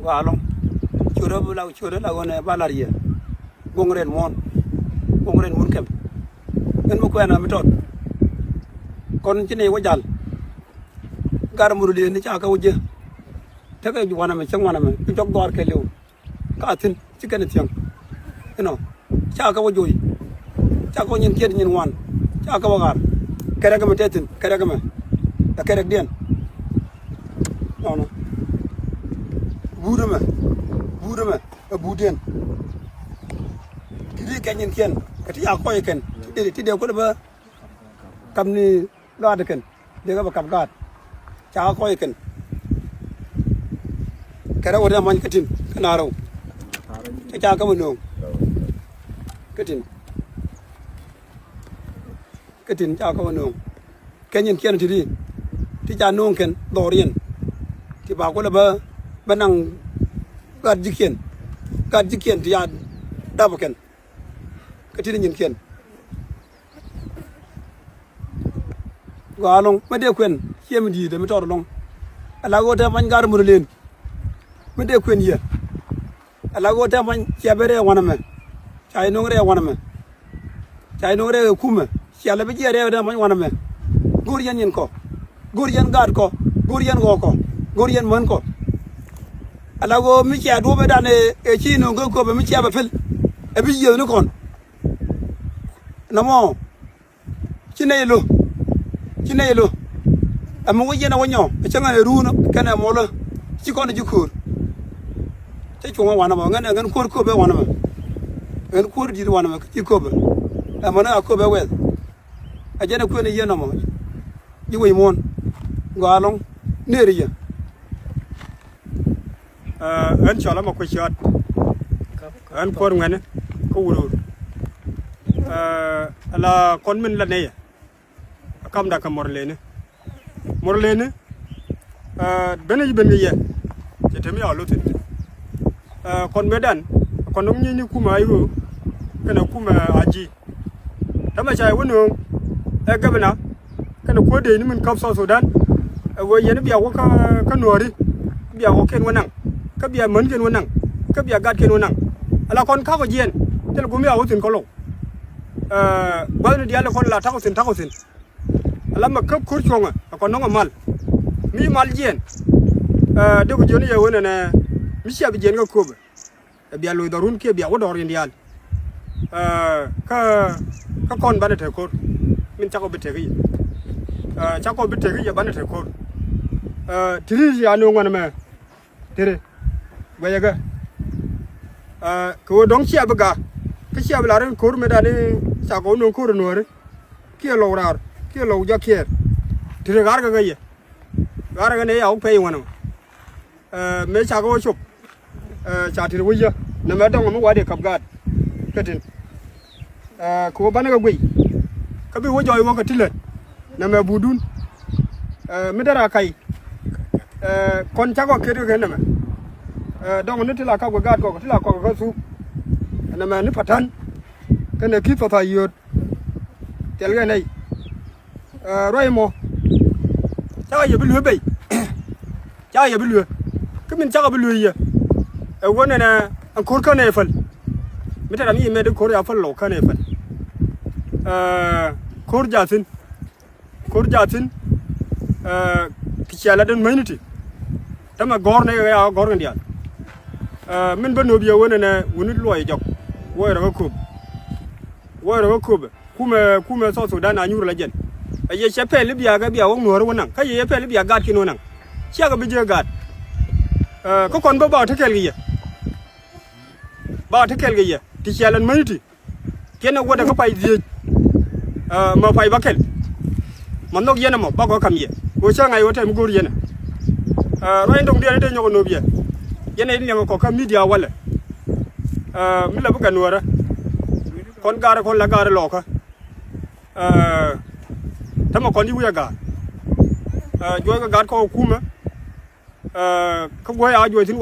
Walong, Chura la one Valaria, Gongren Munkem, and Mukwena Mitot. Continue Wajal Garamuri in the Chaka Wuja. Take one of them, you talk about Kelly, Carton, chicken is young. You know, Chaka Wujui, Chako in Kidding in one, Chaka Wagar, Karagamatin, Karagama, a Karagdian. No. Budama, a Budian. Did you can ken? At Yakoyakan, did you go to Company Gardakan? They have a cup guard. Chakoyakan. Karawa Mankatin, Canaro. Chakamano. Katin. Chakamano. Kenyan Ken today. Tija Nonken, Dorian. Tibakola Banang Gadjikian, Tiad Dabakan, Katin Ken. Go along, my dear Queen, hear me, the method along. Allow what I want Garmurlin. My dear Queen here. Allow what I want Chabere Wanama. Chainore Wanama. Chainore Kuma. Shalabigia Wanama. Gurian Yanko. Gurian Gardco. Gurian Goko. Gorian Monko. Alago Micha Dobe than a chino go cover Micha Bafil, a big year look on. No more. Chinelo. A Moyana Wano, a Changa Rune, Cana Mola, Chicon Jukur. Take one of them, and could cover one of them. And could you one of them, you cover. A Mona cover well. I get a queen a year no more. You will mourn. Go along near you. Anh cho lắm một cái chuyện, anh con nghe nè, câu rồi, là con mình là này, cầm đã cầm mồi lên, bên cái gì, chỉ thêm nhiều lúc thôi, con bé đàn, con ông như cú máy rồi, cái nào cú mà aji,ถ้าไม่ใช่วันหนึ่งก็เป็นนะก็หนูคุยดีนี่มันกับสุดานวันยันเบียร์ก็หนัวดิเบียร์ก็เข็นวันนั่งก็เบียร์เหมือนเข็นวันนั่งก็เบียร์กัดเข็นวันนั่งแล้วคนเข้าก็เย็นแต่เรากูไม่เอาสินเขาลงบ้านเดียวเราคนละเท่าสินแล้วมาคับคุ้นชงคนน้องมัลมีมัลเย็นเดี๋ยวกูจะนี่อย่างนั้นนะมิเชียบเย็นก็คุ้มเบียร์ลอยดอรุนเกี่ยเบียร์วัดดอรินเดียลก็คนบ้านเถื่อนคนมันจักรบิดเถื่อนจักรบิดเถื่อนบ้านเถื่อนคนที่นี่ยานุ่งกันไหมที่นี่ไปยังไงคือดงเชียบกะก็เชียบลาเรื่องคนไม่ได้นี่จากคนนุ่งคนนุ่งเลยเกี่ยวลาวเกี่ยวลาวยักษ์เขียดที่นี่การกันยังการกันเนี่ยเอาไปยังไงไม่จากคนชุบจากที่นี่วิ่งนั่นไม่ต้องมาว่าเด็กขับกัดก็ถึงคือบ้านก็วิ่งก็ไปว่าจอยว่าก็ที่เลยนั่นไม่บูดุนไม่ได้ราใครคนชักก็คิดกันนั่นไหมดองนี่ที่เราเข้ากับกัดก็ที่เราเข้ากับซุปนั่นมันนี่พัฒน์กันเนี่ยคิดภาษายุทธเจ้ากันไหนร้อยโมเจ้าอย่าไปเลือไปเจ้าอย่าไปเลือก็มันเจ้าก็ไปเลือวันนั้นอันโคตรข้าในฝันไม่ได้ทำยี่เมฆโคตรยาฝันหลอกข้าในฝันโคตรยาสินกิจอะไรเดินไม่นิดแต่มากอร์เนี่ยก็กอร์กันเดียวมันเป็นหัวเบี้ยวันนั้นวันนี้รวยจักว่าเราก็คูบคุ้มสอดสุดานอายุระเจนไอ้เชฟเป้ลิบยาก็เบี้ยว่างหนัววันนั้นใครเชฟเป้ลิบยากัดกินวันนั้นเชี่ยก็ไปเจอกัดก็คนบ้าที่แค่กี่ที่เชี่ยลันไม่นิดแค่นั้นวันนั้นก็ไปดีมาไปบักเกลมันนกเย็นมั้งบักก็คำเย็นกูเชื่อไงว่าเธอไม่กูเรียนเราเห็นตรงเดียวนี่ยกโนเบียยันไอ้นี่ยังก็คำมีเดียววันเลยไม่เล่ากันนัวนะคนคนละการหลอกถ้ามาคนที่วิ่งการย้อยก็การเขาคุ้มเขาไว้อายุถึง